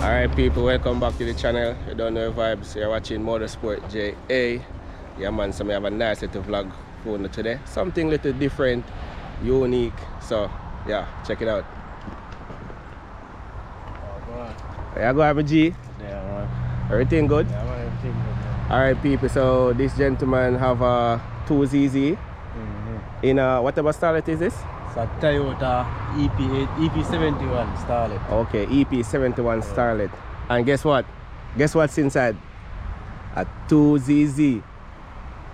Alright people, welcome back to the channel. You don't know vibes, you're watching Motorsportja. Yeah man, so we have a nice little vlog for you today. Something little different, unique. So yeah, check it out. Yeah, go have a G. Yeah, man. Everything good? Yeah, man, everything good, man. Alright people, so this gentleman have a 2ZZ in a, whatever Starlet is this? It's a Toyota EP71 Starlet. Okay, EP71 Starlet. And guess what? Guess what's inside? A 2ZZ.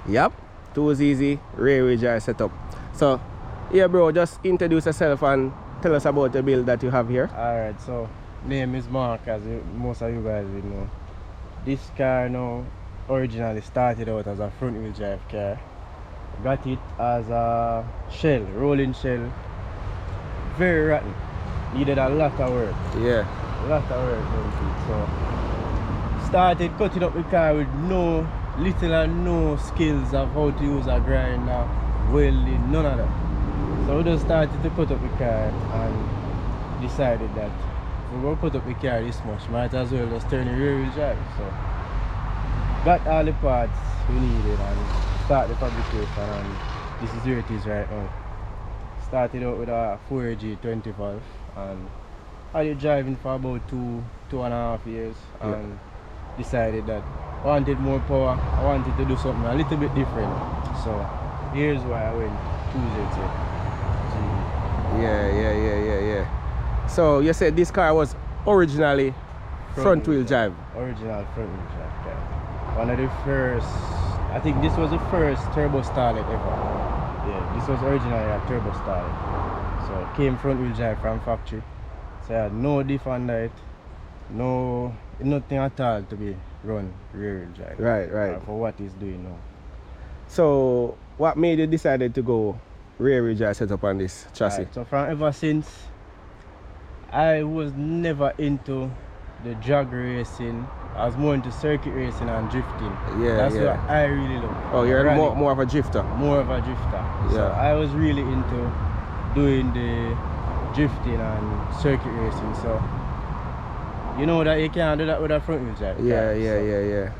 Yep, 2ZZ rear wheel drive setup. So, yeah bro, just introduce yourself and tell us about the build that you have here. Alright, so name is Mark, as most of you guys will know. This car now originally started out as a front wheel drive car. Got it as a shell, rolling shell. Very rotten. Needed a lot of work. Yeah. A lot of work into it. So started cutting up the car with little and no skills of how to use a grinder, welding, none of that. So we just started to cut up the car and decided that if we're gonna cut up the car this much, might as well just turn the rear wheel drive. So got all the parts we needed and start the fabrication, and this is where it is right now. Started out with a 4G25 and I did driving for about two and a half years, and decided that I wanted more power, I wanted to do something a little bit different. So here's why I went 2ZZ-GE. Yeah. So you said this car was originally front wheel drive. Original front wheel drive car. One of the first, I think this was the first turbo Starlet ever. Yeah, this was originally a turbo Starlet. So it came front wheel drive from factory. So I had no diff under it, nothing at all to be run rear wheel drive. Right. For what it's doing now. So what made you decided to go rear wheel drive setup on this chassis? Right, so from ever since, I was never into the drag racing. I was more into circuit racing and drifting. That's what I really love. Oh, you're more of a drifter? More of a drifter. Yeah. So I was really into doing the drifting and circuit racing. So you know that you can't do that with a front wheel drive. Yeah.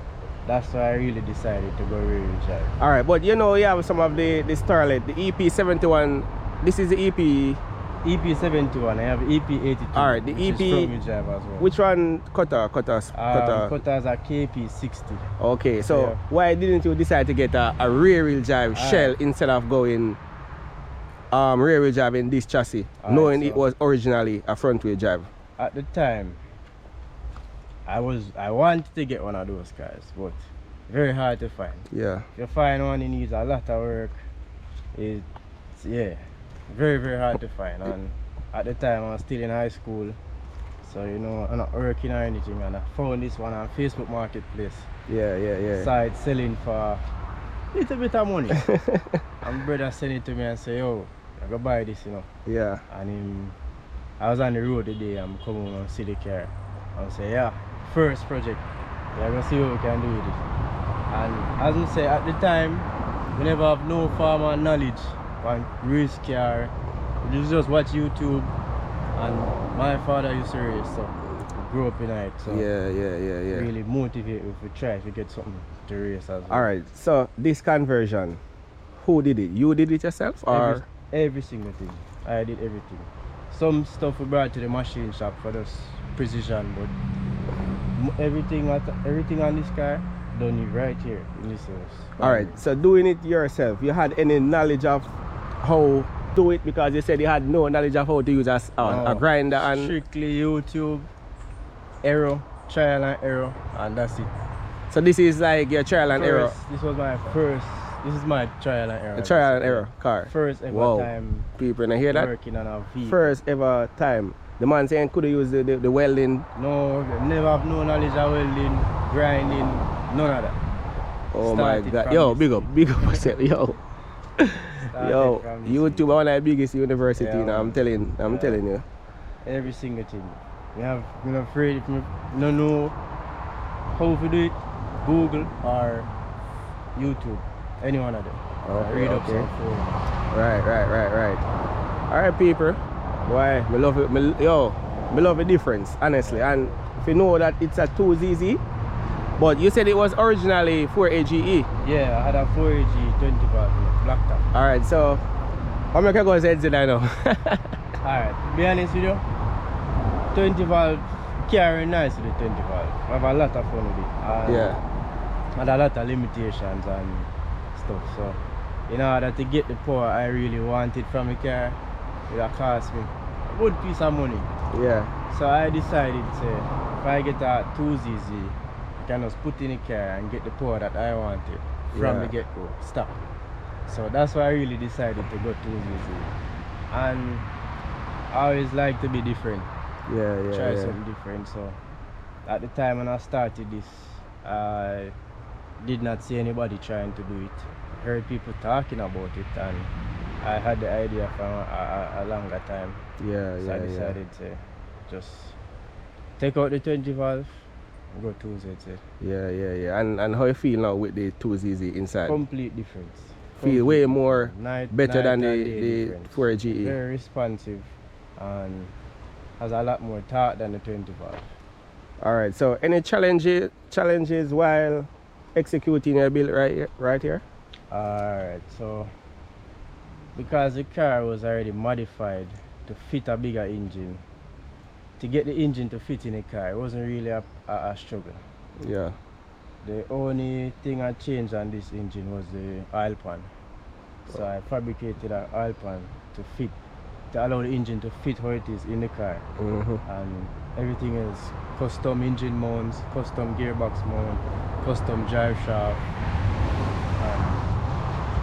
That's why I really decided to go rear wheel drive. Alright, but you know you have some of the Starlet, the EP71. This is the EP71, I have EP82. Alright, the EP, front wheel drive as well. Which one cutters a KP60. Okay, so why didn't you decide to get a rear wheel drive shell instead of going rear wheel drive in this chassis, knowing it was originally a front wheel drive? At the time, I wanted to get one of those cars, but very hard to find. Yeah. If you find one, it needs a lot of work. It's very hard to find. And at the time, I was still in high school, so you know, I'm not working or anything, and I found this one on Facebook Marketplace. Yeah. Side selling for a little bit of money. And brother sent it to me and say, yo, I go buy this, you know. Yeah. And I was on the road today, I'm coming and see the car. I say, yeah, first project. Yeah, I'm gonna see what we can do with it. And as I say, at the time, we never have no farmer knowledge on race car. We just watch YouTube, and my father used to race, so we grew up in it. So yeah. really motivate if we try to get something to race as well. Alright, so this conversion, who did it? You did it yourself, or? Every single thing. I did everything. Some stuff we brought to the machine shop for this precision, but everything on this car done it right here in this house. Alright, so doing it yourself, you had any knowledge of how to do it, because you said you had no knowledge of how to use a grinder? And strictly YouTube, error, trial and error, and that's it. So this is like your trial and error? This was my first, this is my trial and error. A trial and error car? First ever time. People, and hear that? Working on a vehicle. First ever time. The man saying could have used the welding? No, never have no knowledge of welding, grinding, none of that. Oh my god. Yo, big up yourself, yo. Yo, YouTube one of the biggest university now, I'm telling you. Every single thing. We're not afraid if you don't know how to do it, Google or YouTube. Any one of them. Read up some forums. Right. Alright people. Why? I love it. I love the difference, honestly. And if you know that it's a 2ZZ, but you said it was originally 4AGE. Yeah, I had a 4AG 25 black top. Alright, so how many can go ZZ I know? Alright, to be honest with you, 20 valve carrying nice with the 20 valve. I have a lot of fun with it. And Yeah. had a lot of limitations and stuff. So in order to get the power I really wanted from the car, it would cost me a good piece of money. Yeah. So I decided to, if I get a 2ZZ, I can just put in the car and get the power that I wanted from the get-go, stock. So that's why I really decided to go 2ZZ. And I always like to be different. Try something different. So at the time when I started this, I did not see anybody trying to do it. I heard people talking about it, and I had the idea for a longer time. So I decided to just take out the 20 valve and go 2ZZ. Yeah. And how you feel now with the 2ZZ inside? Complete difference. Feel way more night better than the difference. 4GE. Very responsive and has a lot more torque than the 20 valve. Alright, so any challenges while executing your build right here? Alright, so because the car was already modified to fit a bigger engine, to get the engine to fit in the car, it wasn't really a struggle. Yeah. The only thing I changed on this engine was the oil pan. So I fabricated an oil pan to fit, to allow the engine to fit how it is in the car. And everything is custom engine mounts, custom gearbox mount, custom drive shaft, and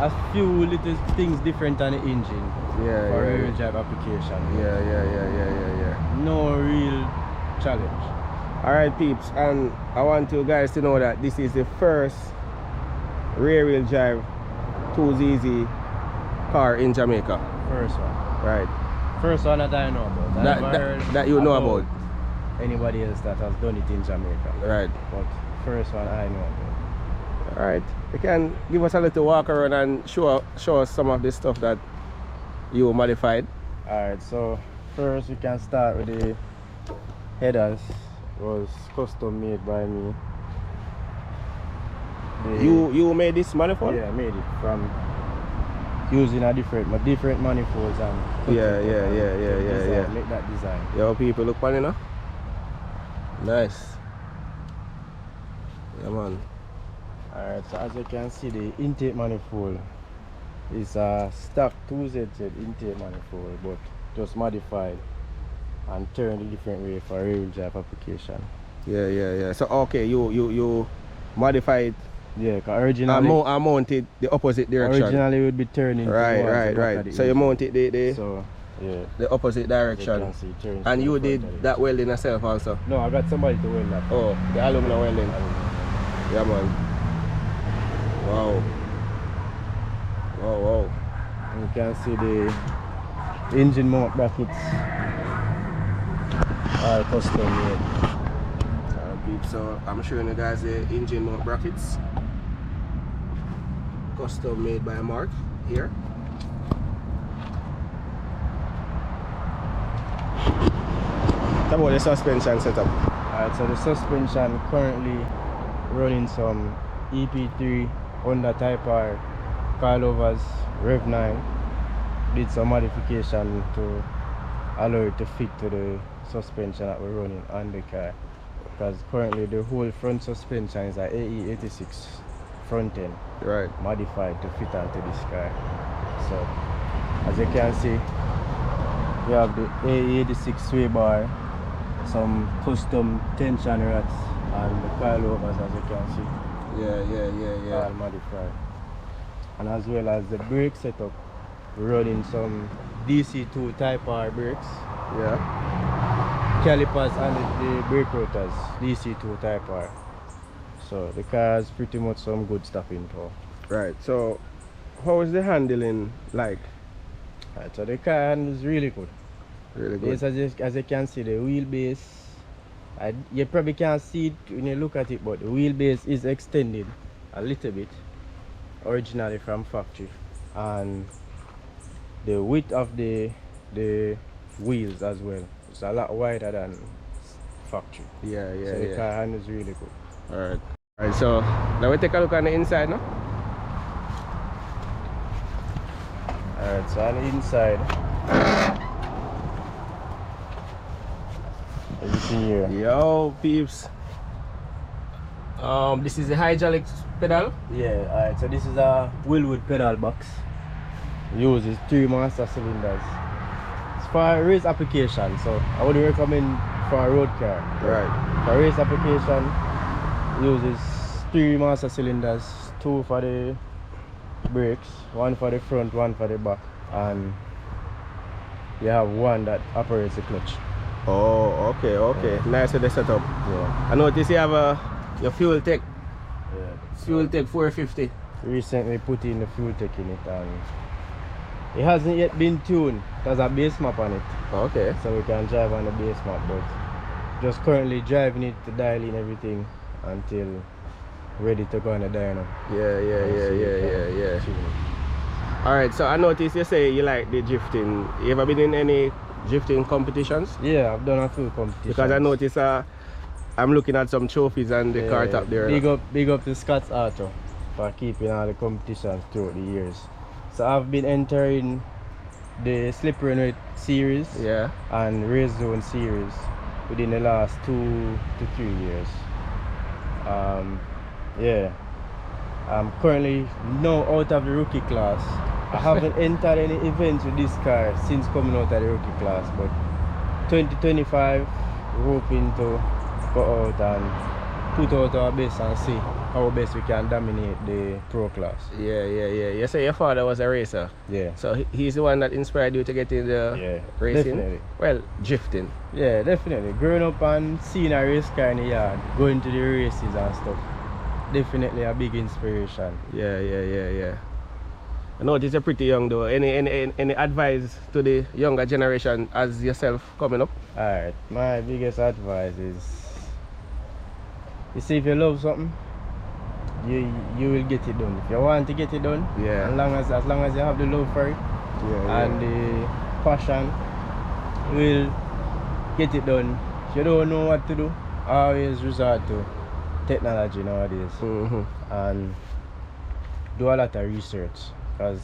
a few little things different on the engine for real drive application. Yeah. No real challenge. Alright peeps, and I want you guys to know that this is the first rear wheel drive 2ZZ car in Jamaica. First one. Right. First one that I know about. That you know about. Anybody else that has done it in Jamaica. Right. But first one I know about. Alright. You can give us a little walk around and show us some of the stuff that you modified. Alright, so first we can start with the headers. It was custom made by me. You made this manifold? Yeah, I made it from using a different manifolds and make that design. Yo, people, look funny now. Nice. Yeah, man. Alright, so as you can see, the intake manifold is a stock 2ZZ intake manifold, but just modified and turned a different way for rear wheel drive application. Yeah. So okay, you modified. Yeah, because originally I mounted the opposite direction. Originally it would be turning. Right. So you mounted the opposite direction. And you did that welding yourself also? No, I got somebody to weld that. Oh, the aluminum welding. Yeah, man. Wow. And you can see the engine mount brackets are custom made. So I'm showing you guys the engine mount brackets, custom made by Mark here. Talk about the suspension setup. Alright, so the suspension currently running some EP3 Honda Type R coilovers Rev 9. Did some modification to allow it to fit to the suspension that we're running on the car, because currently the whole front suspension is a AE86 front end, right, modified to fit onto this car. So as you can see, we have the AE86 sway bar, some custom tension rods, and the coilovers, as you can see. Yeah. All modified. And as well as the brake setup, we're running some DC2 Type R brakes. Yeah. Calipers and the brake rotors, DC2 Type R. So the car has pretty much some good stuff in tow. Right. So how is the handling like? Right, so the car handles really good. Really good. Yes, as you can see, the wheelbase, you probably can't see it when you look at it, but the wheelbase is extended a little bit, originally from factory, and the width of the wheels as well, it's a lot wider than factory. Yeah, yeah, So the yeah. car handles really good. Alright. Alright, so now we take a look on the inside now. Alright, so on the inside, everything here. Yo, peeps. This is the hydraulics pedal. Yeah, alright, so this is a Willwood pedal box. Uses 3 master cylinders. It's for a race application, so I would recommend for a road car. Right. For race application, uses 3 master cylinders, 2 for the brakes, 1 for the front, 1 for the back, and you have 1 that operates the clutch. Oh, okay, okay. Yeah. Nice with the setup. Yeah. I notice you have your fuel tech. Yeah. Fuel tech 450. Recently put in the fuel tech in it, and it hasn't yet been tuned. It has a base map on it. Okay. So we can drive on the base map, but just currently driving it to dial in everything until ready to go on the dyno. Yeah. Alright, so I noticed you say you like the drifting. You ever been in any drifting competitions? Yeah, I've done a few competitions. Because I noticed I'm looking at some trophies and the car top there. Big up to Scott's Auto for keeping all the competitions throughout the years. So I've been entering the Slip Renate series, yeah, and Race Zone series within the last 2 to 3 years. Yeah, I'm currently now out of the rookie class. I haven't entered any events with this car since coming out of the rookie class, but 2025 we're hoping to go out and put out our best and see how best we can dominate the pro class. Yeah. You say your father was a racer. Yeah. So he's the one that inspired you to get into racing? Definitely. Well, drifting. Yeah, definitely. Growing up and seeing a race car in the yard, going to the races and stuff, definitely a big inspiration. Yeah. I notice you're pretty young though. Any advice to the younger generation as yourself coming up? Alright, my biggest advice is, you see, if you love something, you will get it done. If you want to get it done, yeah, as long as you have the love for it, and the passion, you will get it done. If you don't know what to do, always resort to technology nowadays, and do a lot of research, because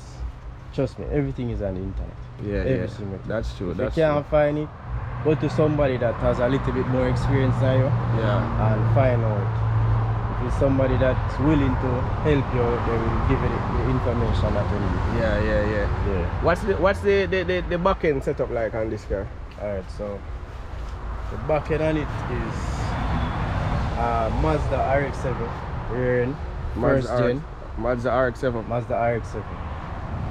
trust me, everything is on the internet. Yeah, that's true. If you can't find it, go to somebody that has a little bit more experience than you, and find out. If it's somebody that's willing to help you, they will give you the information that you need. Yeah. What's the back end setup like on this car? Alright, so the back end on it is Mazda RX-7 rear end, first gen. Mazda RX-7. Mazda RX-7.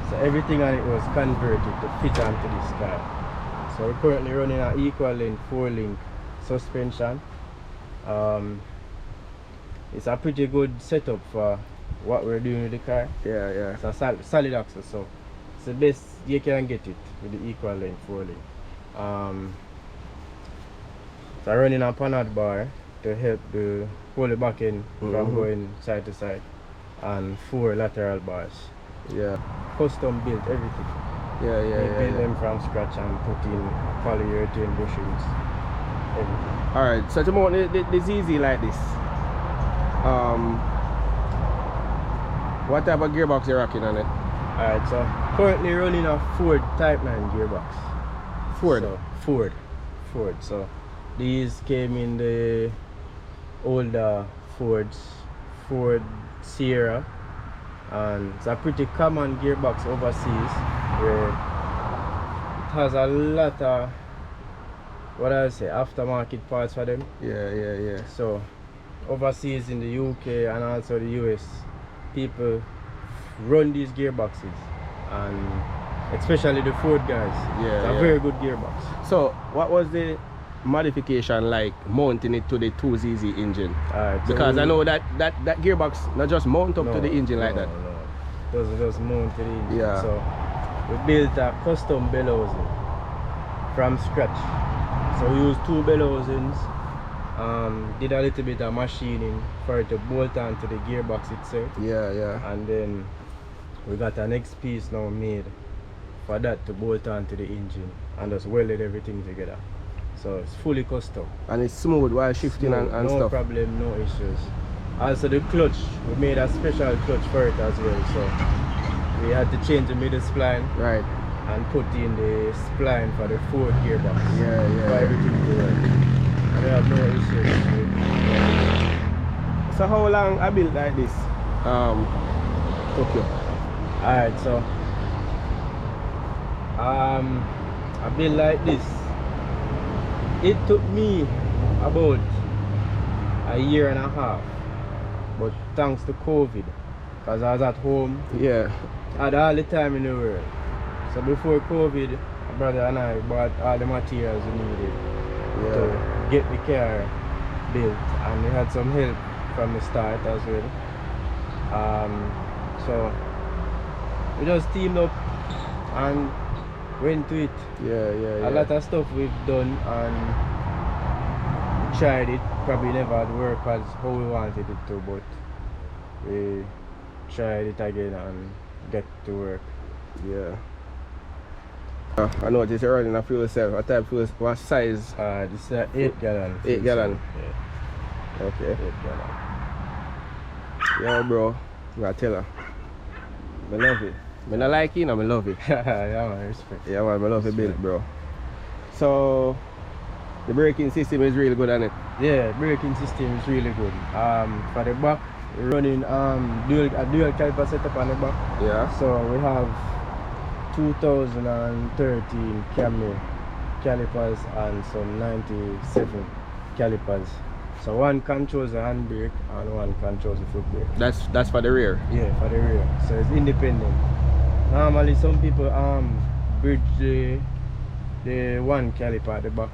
So everything on it was converted to fit onto this car. So we're currently running an equal length 4-link suspension. It's a pretty good setup for what we're doing with the car. Yeah. It's a solid axle, so it's the best you can get it with the equal length 4-link. So I'm running a panhard bar to help hold the back end from going side to side, and 4 lateral bars. Yeah. Custom built everything. Yeah. We built them from scratch and put in polyurethane bushings, everything. Alright, so tomorrow the ZZ like this. What type of gearbox you're rocking on it? Alright, so currently running a Ford Type 9 gearbox. Ford. So these came in the older Ford Sierra, and it's a pretty common gearbox overseas where it has a lot of aftermarket parts for them. Yeah. So overseas in the UK and also the US, people run these gearboxes, and especially the Ford guys. It's a very good gearbox. So what was the modification like mounting it to the 2ZZ engine? Because I know that gearbox not just mount up to the engine like that. No, doesn't just mount to the engine. Yeah. So we built a custom bellows from scratch. So we used 2 bellows-ins, did a little bit of machining for it to bolt onto the gearbox itself. Yeah. And then we got a next piece now made for that to bolt onto the engine, and just welded everything together. So it's fully custom. And it's smooth while shifting Smooth, and no stuff. problem, no issues. Also the clutch, we made a special clutch for it as well. So we had to change the middle spline. Right. And put in the spline for the 4th gearbox. Yeah. For everything to work. And we have no issues with So how long I built like this? Tokyo. Alright, so I built like this. It took me about a year and a half. But thanks to COVID, because I was at home, Yeah. I had all the time in the world. So before COVID, my brother and I bought all the materials we needed to get the car built, and we had some help from the start as well. So we just teamed up and went to it. Yeah. A lot of stuff we've done and we tried it, probably never had work as how we wanted it to, but we tried it again and get to work. Yeah. I noticed you're running a fuel cell. What type of fuel? What size? This is an 8 gallon. 8 gallon. Yeah. Okay. 8 gallon. Yeah, bro. I tell her. I love it. I don't like it, I love it. Yeah, man, respect. Yeah, man, I love it built, bro. So, the braking system is really good on it. Yeah, braking system is really good. For the back, we're running a dual caliper setup on the back. Yeah. So we have 2013 Camry calipers and some 97 calipers. So one controls the handbrake and one controls the foot brake. That's for the rear. Yeah, for the rear. So it's independent. Normally some people bridge the one caliper at the back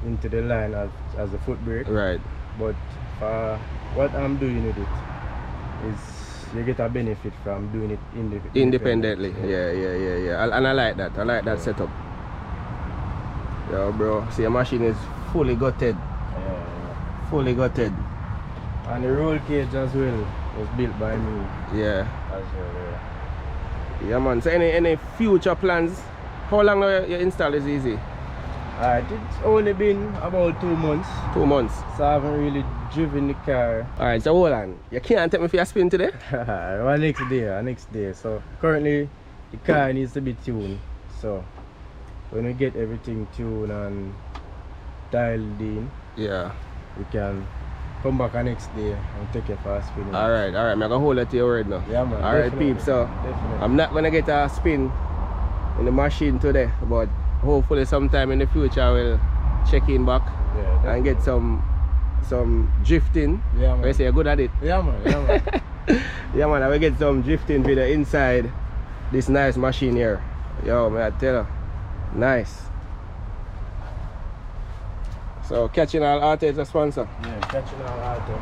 into the line as a foot brake. Right. But for what I'm doing with it is you get a benefit from doing it Independently. Yeah. And I like that. I like that setup. Yeah, bro. See, your machine is fully gutted. Yeah. Fully gutted. And the roll cage as well was built by me. Yeah. As well. Yeah, man. So any future plans? How long now you install this easy? It's only been about 2 months. 2 months. So I haven't really driven the car. Alright, so hold on. You can't take me for a spin today? Next day. So currently the car needs to be tuned. So when we get everything tuned and dialed in, yeah, we can come back the next day and take it for a spin. Alright, I'm gonna hold it to your word now. Yeah, man. Alright, peeps. So I'm not gonna get a spin in the machine today, but hopefully sometime in the future I will check in back and get some drifting. Yeah, man. I say you're good at it. Yeah, man. Yeah, man. I will get some drifting video inside this nice machine here. Yo, man, I tell you, nice. So Catching All Auto is a sponsor. Yeah, Catching All Auto.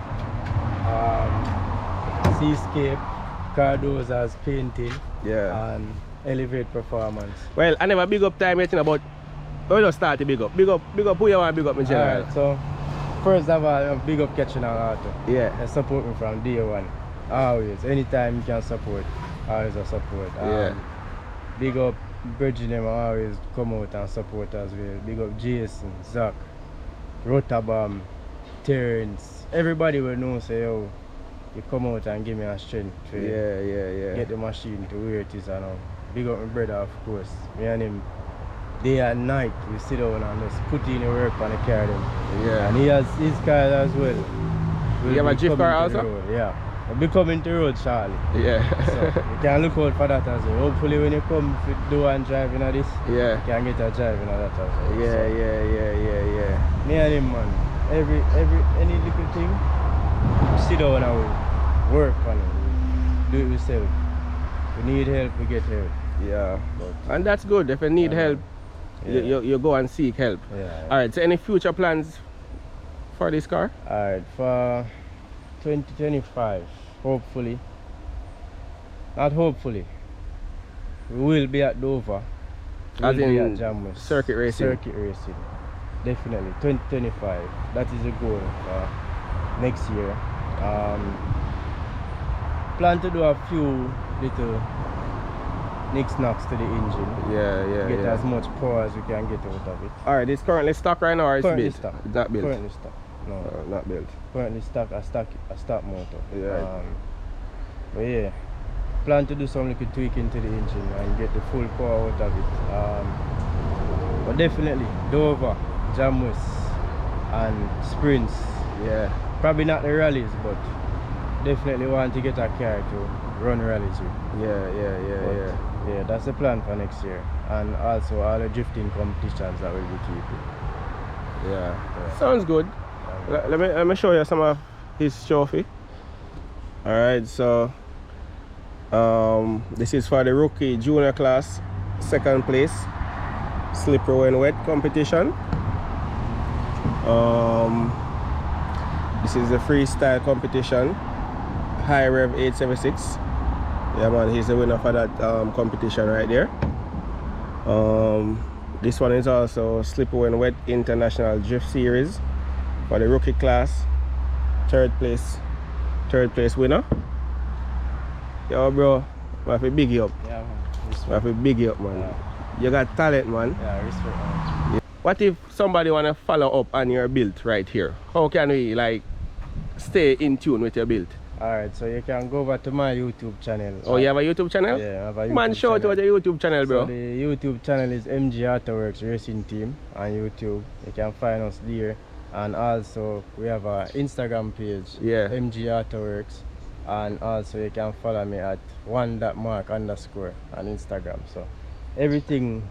Seascape, car doors as painting. Yeah. And Elevate Performance. Well, I never big up time yet about. We just start to big up. Big up who you want to big up in general. Alright, so first of all, big up Catching All Auto. Yeah. They support me from day one. Always. Anytime you can support, always a support. Yeah. Big up Virgin, them always come out and support as well. Big up Jason, Zach, Rotabam, Terrence. Everybody will know, say, yo, you come out and give me a strength to get the machine to where it is now. Big up my brother, of course. Me and him, day and night, we sit down and just put in the work on the car. Yeah. And he has his car as well. You have a drift car also? Yeah. We'll be coming to the road, Charlie. Yeah. So you can look out for that as well. Hopefully when you come to do and driving at this, Yeah. you can get a driving at that as well. Yeah. Me and him, man. Any little thing, sit down and we work on it. Do it yourself. If you need help, we get help. Yeah. And that's good. If you need help, you go and seek help. Yeah. Alright, so any future plans for this car? Alright, for 2025, hopefully. Not hopefully. We will be at Dover. We As will be in at Jammus. circuit racing? Circuit racing. Definitely. 2025. That is the goal for next year. Plan to do a few little nicks knocks to the engine. Get as much power as we can get out of it. Alright, it's currently stock right now or it's Currently built? stock. It's not built? Currently stock. No. Not built. Currently stock motor. Yeah. But yeah, plan to do some little tweaking to the engine and get the full power out of it. But definitely Dover, Jammus and sprints. Yeah. Probably not the rallies, but definitely want to get a car to run rallies with. Yeah, that's the plan for next year. And also all the drifting competitions that we'll be keeping. Yeah. Sounds good. Let me show you some of his trophy. Alright, so this is for the rookie junior class, 2nd place, slippery when wet competition. This is the freestyle competition, high rev 876. Yeah man, he's the winner for that competition right there. This one is also slippery when wet international drift series for the rookie class, third place winner. Yo bro, I have to big you up. Yeah man. I have to big you up man. Yeah. You got talent man. Yeah, respect man. What if somebody wanna follow up on your build right here? How can we like stay in tune with your build? Alright, so you can go over to my YouTube channel. Oh, you have a YouTube channel? Yeah, I have a YouTube Man, show out your YouTube channel, bro. So the YouTube channel is MG Autoworks Racing Team on YouTube. You can find us there. And also we have an Instagram page, MG Autoworks. And also you can follow me at @1.mark_ on Instagram. So everything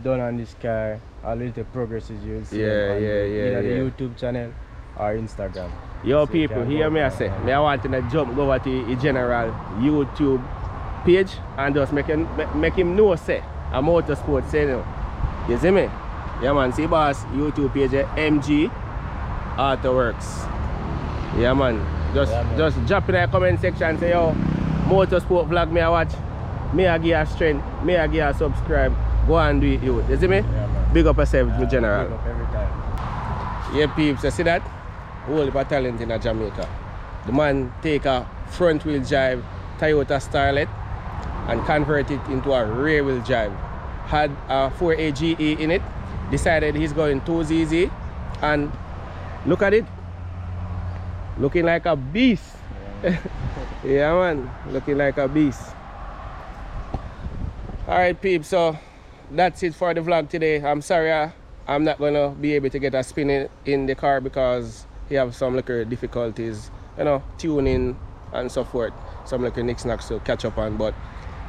done on this car, all little progresses you'll see on either the YouTube channel or Instagram. Yo So people, hear me I say, I want to jump over to the general YouTube page and just make him know say a motorsport say no. You see me? Yeah man, see boss YouTube page MG Autoworks. Yeah man. Just drop in the comment section say yo motorsport vlog me I watch. Me I give a strength, me I give a subscribe. Go and do it you. You see me? Yeah, man. Big up yourself to general. Big up every time. Yeah peeps, you see that? Whole heap of talent in Jamaica. The man take a front wheel drive Toyota Starlet and convert it into a rear wheel drive. Had a 4ZZ-GE in it, decided he's going 2ZZ and look at it. Looking like a beast. Yeah man, looking like a beast. Alright peeps, so that's it for the vlog today. I'm sorry I'm not gonna be able to get a spin in the car because he have some little difficulties, you know, tuning and so forth. Some little knicks-knacks to catch up on, but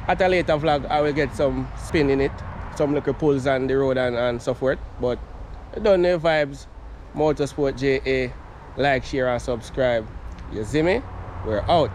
at a later vlog I will get some spin in it, some little pulls on the road and so forth. But you don't know vibes. Motorsportja, like, share and subscribe. You see me? We're out.